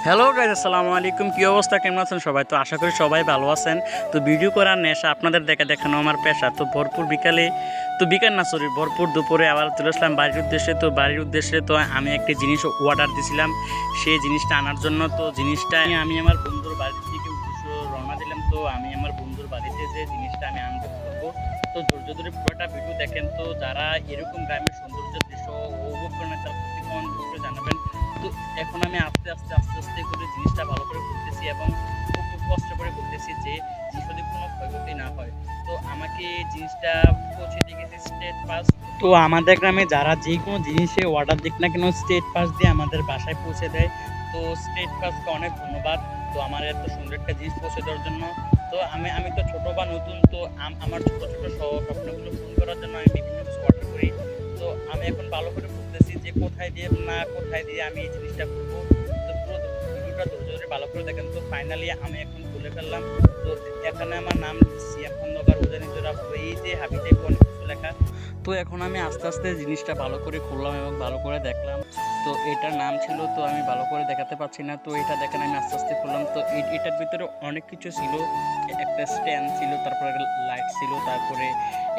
Hello guys, আসসালামু আলাইকুম। কী অবস্থা, কেমন আছেন সবাই? তো আশা করি সবাই ভালো আছেন। তো ভিডিও করার নেশা, আপনাদের দেখানো আমার পেশা। তো ভরপুর বিকালে, তো বিকাল না সরি ভরপুর দুপুরে আবার চলে আসলাম বাড়ির উদ্দেশ্যে। তো বাড়ির উদ্দেশ্যে তো আমি একটি জিনিস অর্ডার দিয়েছিলাম সেই জিনিসটা আনার জন্য। তো জিনিসটা আমি আমার বন্ধুর বাড়ির থেকে উদ্দেশ্য রওনা দিলাম। তো আমি আমার বন্ধুর বাড়িতে যে জিনিসটা আমি আনতে করবো, তো ধৈর্য ধরে পুরোটা ভিডিও দেখেন। তো যারা এরকম গ্রামের সৌন্দর্যের দৃশ্য উপভোগ করেন তারা প্রতি কমেন্ট করে জানাবেন। তো এখন আমি আস্তে আস্তে করে জিনিসটা ভালো করে করতেছি এবং খুব কষ্ট করে করতেছি যে জিনিসটা কোনো ক্ষয়ক্ষতি না হয়। তো আমাকে জিনিসটা পৌঁছে দিয়ে গেছে স্টেট পাস। তো আমাদের গ্রামে যারা যে কোনো জিনিসে অর্ডার দিক না কেন স্টেট পাস দিয়ে আমাদের বাসায় পৌঁছে দেয়। তো স্টেট পাসকে অনেক ধন্যবাদ। তো আমার এত সুন্দর একটা জিনিস পৌঁছে দেওয়ার জন্য। তো আমি তো ছোট বা নতুন, তো আমার ছোট ছোট স্বপ্নগুলো পূরণ করার জন্য আমি বিভিন্ন কিছু অর্ডার করি। তো আমি এখন ভালো করে বুঝতেছি যে কোথায় দিয়ে আমি এই জিনিসটা করবো। তো পুরো ভিডিওটা ধৈর্য ধরে ভালো করে দেখেন। তো ফাইনালি আমি এখন খুলে ফেললাম। তো এখানে আমার নাম সিয়াম খন্দকার উজানিজোড়া, এই যে হাবিতে অনেক কিছু লেখা। তো এখন আমি আস্তে জিনিসটা ভালো করে খুললাম এবং ভালো করে দেখলাম। তো এটার নাম ছিল, তো আমি ভালো করে দেখাতে পারছি না। তো এটা দেখেন আমি আস্তে খুললাম। তো এটার ভিতরে অনেক কিছু ছিল। একটা স্ট্যান্ড ছিল, তারপরে লাইট ছিল, তারপরে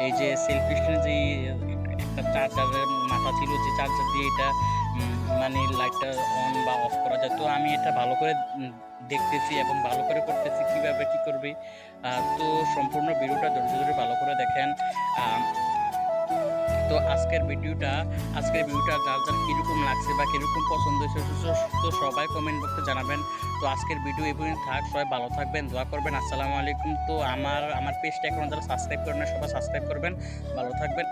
এই যে সেলফি স্ট্যান্ড, যে একটা চার্জারের মাথা ছিল, যে চার্জার দিয়ে এটা মানে লাইটটা অন বা অফ করা যায়। তো আমি এটা ভালো করে দেখতেছি এবং ভালো করে করতেছি কীভাবে কী করবে। তো সম্পূর্ণ ভিডিওটা ধৈর্য ধরে ভালো করে দেখেন। তো আজকের ভিডিওটা যার কীরকম লাগছে বা কীরকম পছন্দ হয়েছে, তো সবাই কমেন্ট বক্সে জানাবেন। তো আজকের ভিডিও এই পর্যন্ত থাক, সবাই ভালো থাকবেন, দোয়া করবেন। আসসালামু আলাইকুম। তো আমার পেজটা এখন যারা সাবস্ক্রাইব করেন না, সবাই সাবস্ক্রাইব করবেন, ভালো থাকবেন।